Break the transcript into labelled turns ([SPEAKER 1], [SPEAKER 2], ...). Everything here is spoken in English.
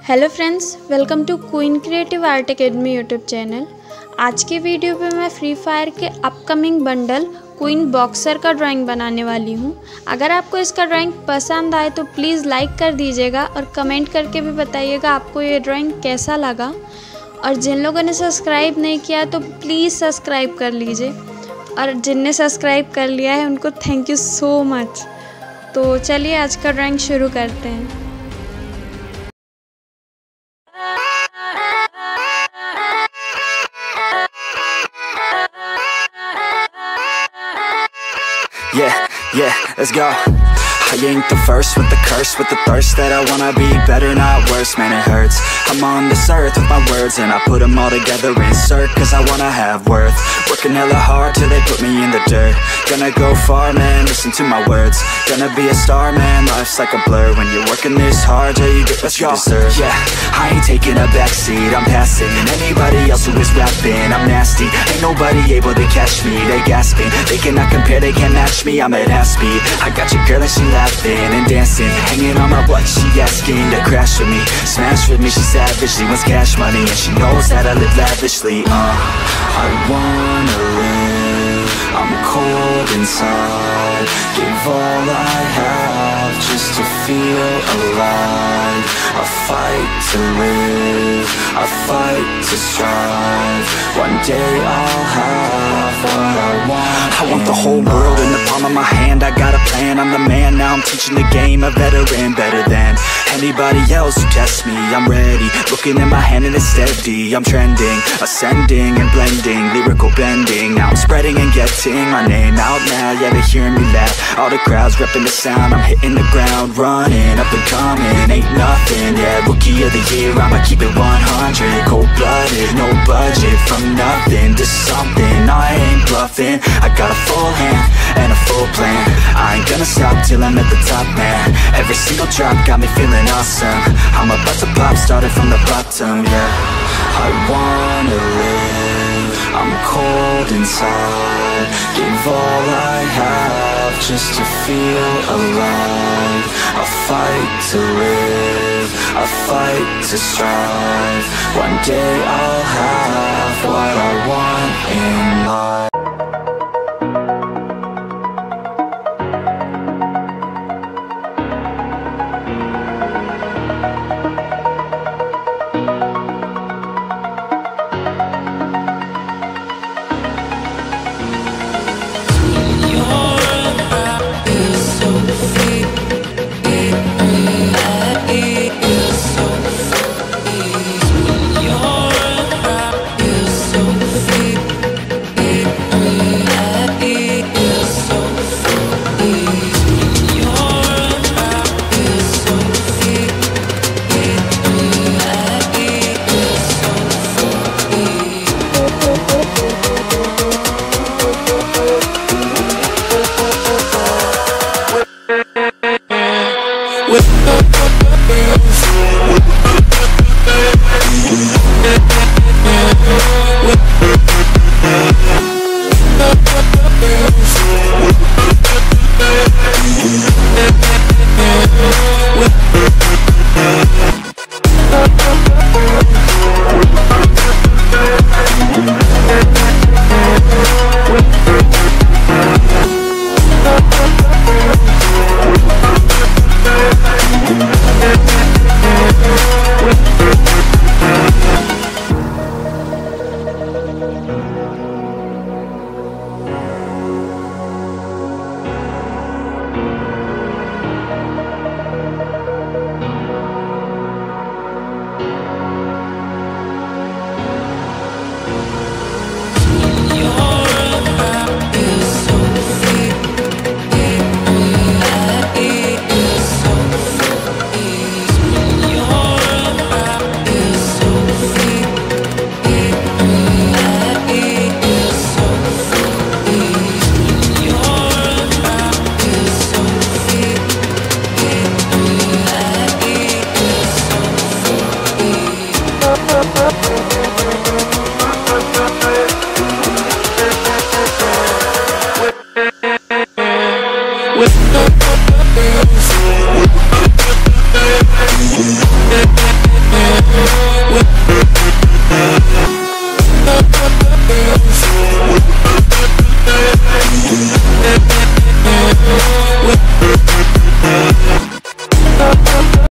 [SPEAKER 1] Hello friends, welcome to Queen Creative Art Academy YouTube channel. आज के video पे मैं फ्री फायर के अपकमिंग बंडल क्वीन बॉक्सर का ड्राइंग बनाने वाली हूँ। अगर आपको इसका ड्राइंग पसंद आए तो प्लीज़ लाइक कर दीजिएगा और कमेंट करके भी बताइएगा आपको ये ड्राइंग कैसा लगा। और जिन लोगों ने सब्सक्राइब नहीं किया तो प्लीज़ सब्सक्राइब कर लीजिए, और जिनने सब्सक्राइब कर लिया है उनको थैंक यू सो मच। तो चलिए आज का ड्राइंग शुरू करते हैं।
[SPEAKER 2] Yeah, let's go. I ain't the first with the curse, with the thirst that I wanna be better, not worse, man it hurts. I'm on this earth with my words and I put them all together, insert, cause I wanna have worth. Working hella hard till they put me in the dirt. Gonna go far, man, listen to my words. Gonna be a star, man, life's like a blur. When you're working this hard, yeah, you get what you deserve. Yeah, I ain't taking a backseat, I'm passing anybody else who is rapping. I'm nasty, ain't nobody able to catch me. They gasping, they cannot compare, they can't match me. I'm at half speed, I got your girl and she laughing and dancing, hanging on my butt, she asking to crash with me, smash with me, she savage, she wants cash money, and she knows that I live lavishly. I wanna live, I'm cold inside, give all I have just to feel alive. I fight to live, I fight to strive, one day I'll have what I want. I want the whole world in the palm of my hand, I got a plan, I'm the man, now I'm teaching the game, a veteran, better than anybody else who tests me. I'm ready, looking at my hand and it's steady, I'm trending, ascending and blending, lyrical bending, now I'm spreading and getting my name out now, yeah they hearing me laugh, all the crowds repping the sound, I'm hitting the ground, running, up and coming, ain't nothing, yeah, rookie of the year, I'ma keep it 100, cold-blooded, no budget, from nothing to something, I ain't bluffing, I got a full hand and a full plan, I ain't gonna stop till I'm at the top, man, every single drop got me feeling awesome, I'm about to pop, started from the bottom, yeah, I wanna live, I'm cold inside, give all I have just to feel alive, I fight to live, I fight to strive, one day I'll have what I want in life.
[SPEAKER 3] with